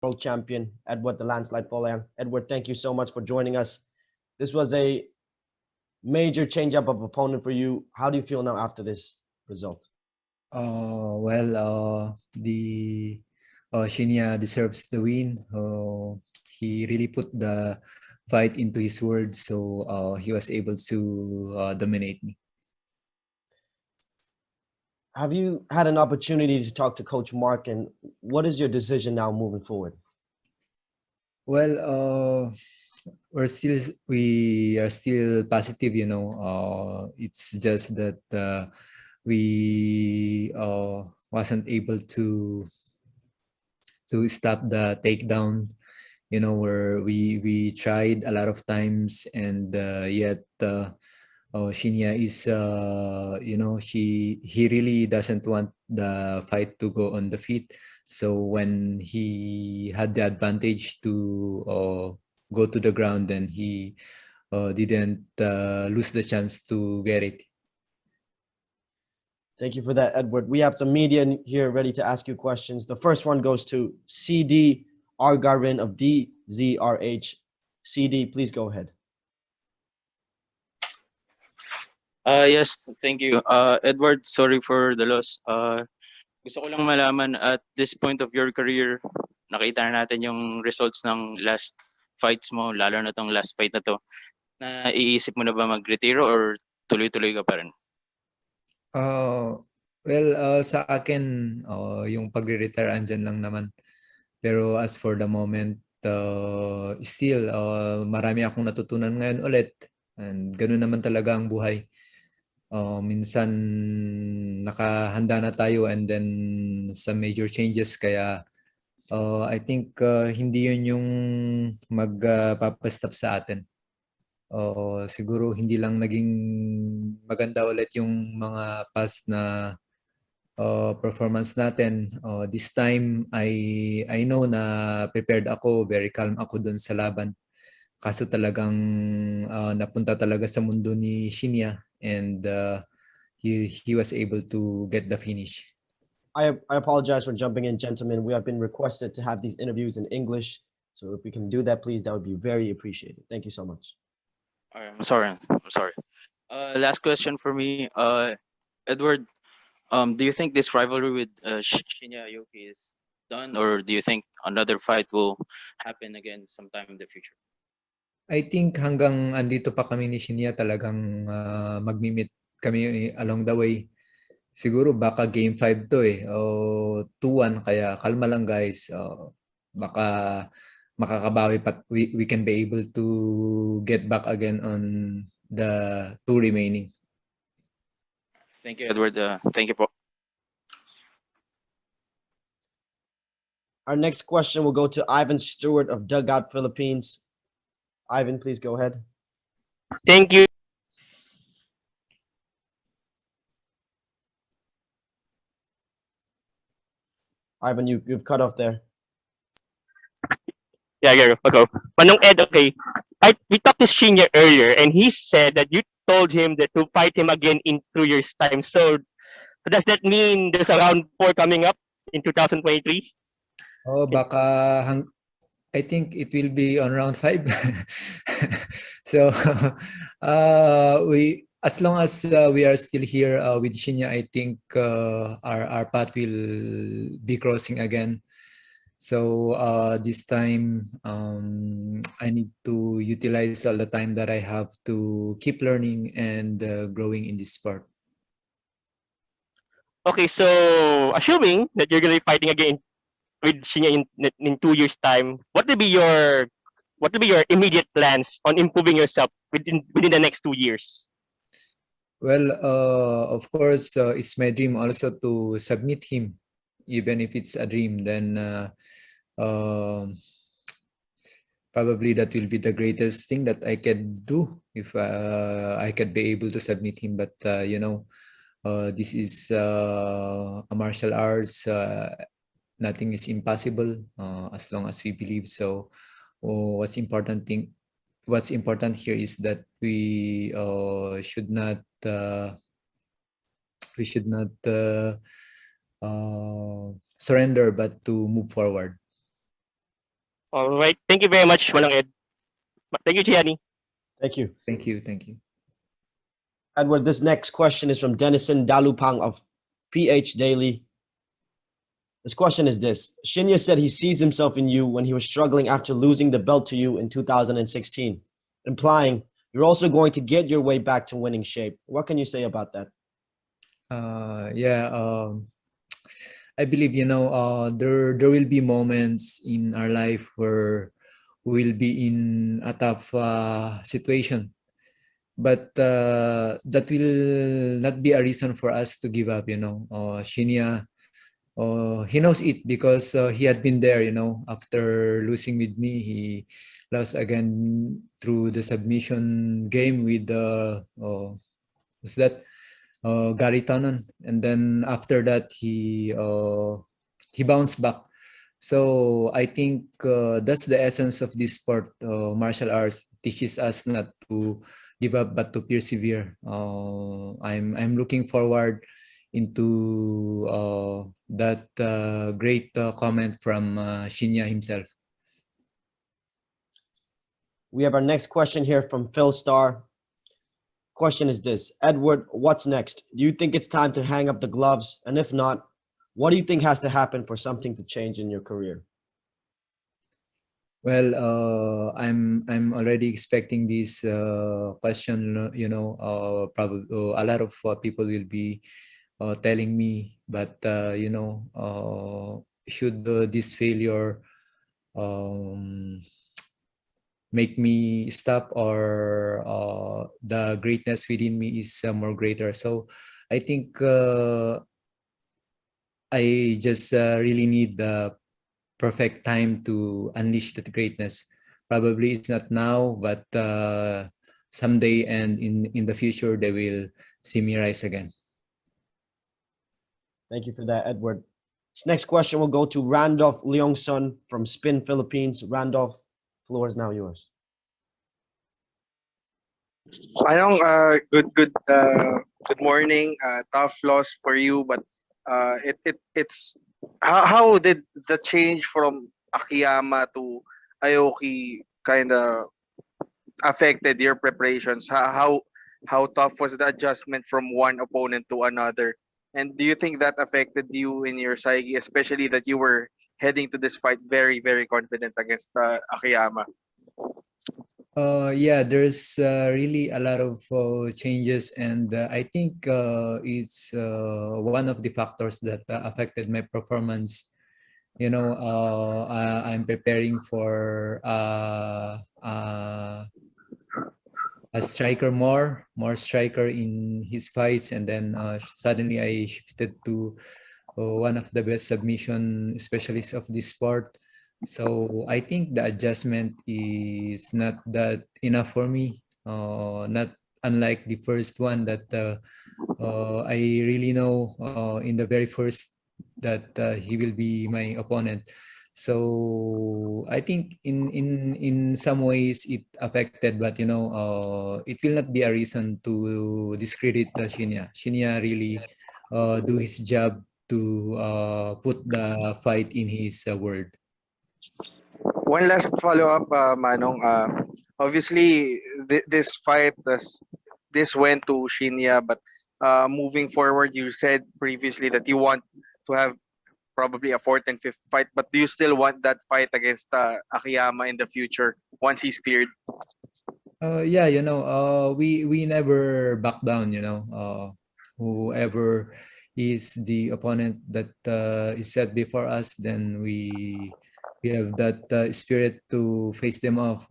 world champion, Edward the Landslide Folayang. Edward, thank you so much for joining us. This was a major change-up of opponent for you. How do you feel now after this result? The Shinya deserves the win. He really put the fight into his words, so he was able to dominate me. Have you had an opportunity to talk to Coach Mark, and what is your decision now moving forward? Well, we are still positive, you know. It's just that we wasn't able to stop the takedown. You know, where we tried a lot of times, and yet Shinya is you know, he really doesn't want the fight to go on the feet. So when he had the advantage to go to the ground, then he didn't lose the chance to get it. Thank you for that, Edward. We have some media here ready to ask you questions. The first one goes to CD Argarin of DZRH. CD, please go ahead. Yes, thank you. Edward, sorry for the loss. Gusto ko lang malaman, at this point of your career, nakita na natin yung results ng last fights mo, lalo na tong last fight na to. Naiisip mo na ba mag-retiro or tuloy-tuloy ka pa rin? Sa akin, yung pagre-retire andyan lang naman. Pero as for the moment, still, marami akong natutunan ngayon ulit. And ganun naman talaga ang buhay. Minsan nakahanda na tayo, and then some major changes, kaya I think hindi yun yung magpapastop sa atin. Siguro hindi lang naging maganda ulit yung mga past na performance natin. This time I know na prepared ako, very calm ako dun sa laban. Kaso talagang napunta talaga sa mundo ni Shinya, and he was able to get the finish. I apologize for jumping in, gentlemen. We have been requested to have these interviews in English. So if we can do that, please, that would be very appreciated. Thank you so much. I'm sorry. Last question for me. Edward, do you think this rivalry with Shinya Aoki is done, or do you think another fight will happen again sometime in the future? I think hanggang andito pa kami ni Shinya, talagang magmi-meet kami along the way. Siguro baka game 5 to o 2-1, kaya kalma lang guys. Baka makakabawi pa, we can be able to get back again on the 2 remaining. Thank you, Edward. Thank you po. Our next question will go to Ivan Stewart of Dugout Philippines. Ivan, please go ahead. Thank you. Ivan, you've cut off there. Yeah, okay. Manong Ed, okay. We talked to Shinya earlier, and he said that you told him that to fight him again in 2 years' time. So does that mean there's a round 4 coming up in 2023? Baka I think it will be on round 5. So as long as we are still here with Shinya, I think our path will be crossing again. So this time I need to utilize all the time that I have to keep learning and growing in this sport. Okay, so assuming that you're going to be fighting again with Shinya in 2 years' time, what will be your immediate plans on improving yourself within the next 2 years? Well, of course, it's my dream also to submit him, even if it's a dream. Then probably that will be the greatest thing that I can do if I could be able to submit him. But you know, this is a martial arts. Nothing is impossible as long as we believe. So what's important here is that we should not surrender, but to move forward. All right. Thank you very much, Manong Ed. Thank you, Gianni. Thank you. Thank you. Thank you. Edward, this next question is from Denison Dalupang of PH Daily. This question is this. Shinya said he sees himself in you when he was struggling after losing the belt to you in 2016, implying you're also going to get your way back to winning shape. What can you say about that? Yeah, I believe, there will be moments in our life where we'll be in a tough situation, but that will not be a reason for us to give up. Shinya, he knows it because he had been there. After losing with me, he lost again through the submission game with who's that? Gary Tonon, and then after that he bounced back. So I think that's the essence of this sport. Martial arts teaches us not to give up but to persevere. I'm looking forward into that great comment from Shinya himself. We have our next question here from Phil Starr. Question is this. Edward, what's next? Do you think it's time to hang up the gloves? And if not, what do you think has to happen for something to change in your career? Well, I'm already expecting this question. Probably a lot of people will be telling me, but should this failure make me stop, or the greatness within me is more greater? So I think I just really need the perfect time to unleash that greatness. Probably it's not now, but someday and in the future, they will see me rise again. Thank you for that, Edward. This next question will go to Randolph Leongson from Spin Philippines. Randolph, floor is now yours. Good morning. Tough loss for you, but it's how did the change from Akiyama to Aoki kind of affected your preparations? How tough was the adjustment from one opponent to another? And do you think that affected you in your psyche, especially that you were heading to this fight very, very confident against Akiyama? Yeah, there's really a lot of changes, and I think it's one of the factors that affected my performance. I'm preparing for a striker, more striker in his fights, and then suddenly I shifted to one of the best submission specialists of this sport. So I think the adjustment is not that enough for me. Not unlike the first one that I really know in the very first that he will be my opponent. So I think in some ways it affected, but it will not be a reason to discredit Shinya. Shinya really do his job to put the fight in his world. One last follow-up, Manong. Obviously, this fight, this went to Shinya, but moving forward, you said previously that you want to have probably a fourth and fifth fight, but do you still want that fight against Akiyama in the future once he's cleared? Yeah, we never back down. Whoever is the opponent that is set before us, then we have that spirit to face them off.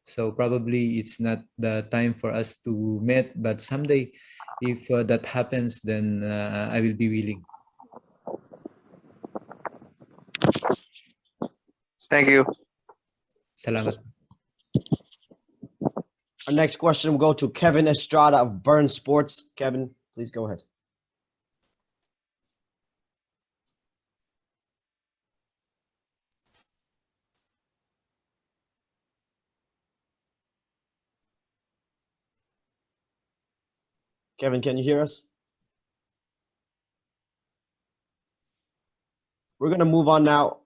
So probably it's not the time for us to meet, but someday, if that happens, then I will be willing. Thank you. Salamat. Our next question will go to Kevin Estrada of Burn Sports. Kevin, please go ahead. Kevin, can you hear us? We're going to move on now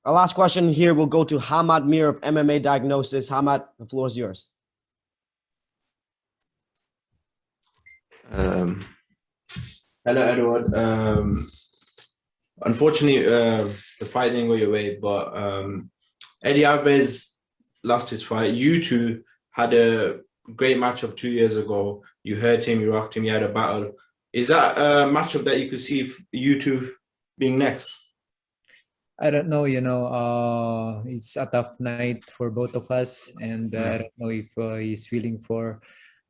Our last question here will go to Hamad Mir of MMA Diagnosis. Hamad, the floor is yours. Hello, Edward. Unfortunately, the fight didn't go your way, but Eddie Alvarez lost his fight. You two had a great matchup 2 years ago. You hurt him, you rocked him, you had a battle. Is that a matchup that you could see you two being next? I don't know, it's a tough night for both of us, and I don't know if he's willing for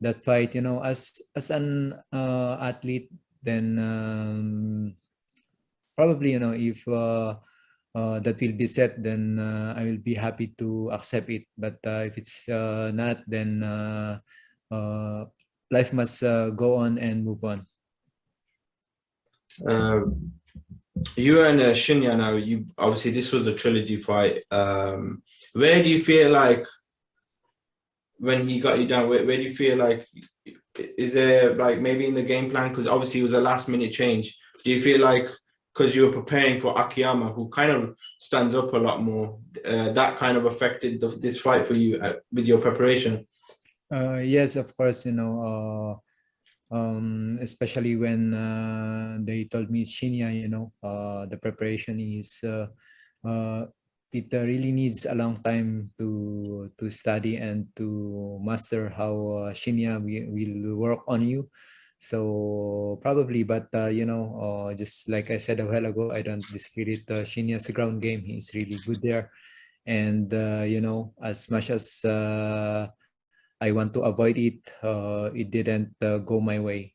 that fight. As an athlete, then probably, if that will be set, then I will be happy to accept it. But if it's not, then life must go on and move on. You and Shinya now, you obviously this was a trilogy fight. Where do you feel like when he got you down? Where do you feel like, is there like maybe in the game plan, because obviously it was a last minute change? Do you feel like because you were preparing for Akiyama, who kind of stands up a lot more, that kind of affected this fight for you with your preparation? Yes, of course, especially when they told me Shinya, the preparation is it really needs a long time to study and to master how Shinya will work on you. So probably, but just like I said a while ago, I don't discredit Shinya's ground game. He's really good there, and as much as I want to avoid it, it didn't go my way.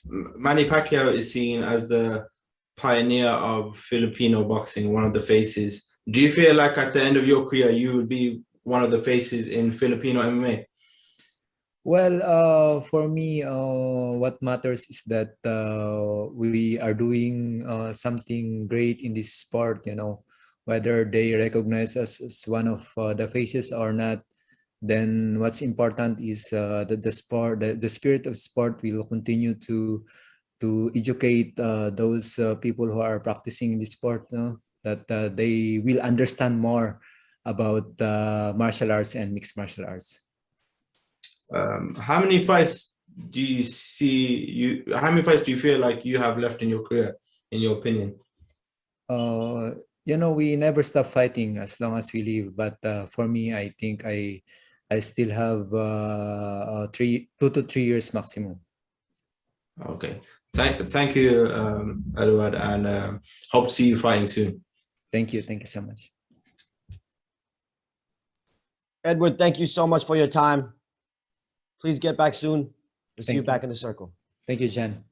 Manny Pacquiao is seen as the pioneer of Filipino boxing, one of the faces. Do you feel like at the end of your career, you would be one of the faces in Filipino MMA? Well, for me, what matters is that we are doing something great in this sport, whether they recognize us as one of the faces or not. Then what's important is that the sport, the spirit of sport will continue to educate those people who are practicing this sport, that they will understand more about martial arts and mixed martial arts. How many fights do you how many fights do you feel like you have left in your career, in your opinion? We never stop fighting as long as we live. But for me, I think I still have 2 to 3 years maximum. Okay. Thank you, Eduard, and hope to see you fighting soon. Thank you. Thank you so much. Edward, thank you so much for your time. Please get back soon. We'll see you back in the circle. Thank you, Jen.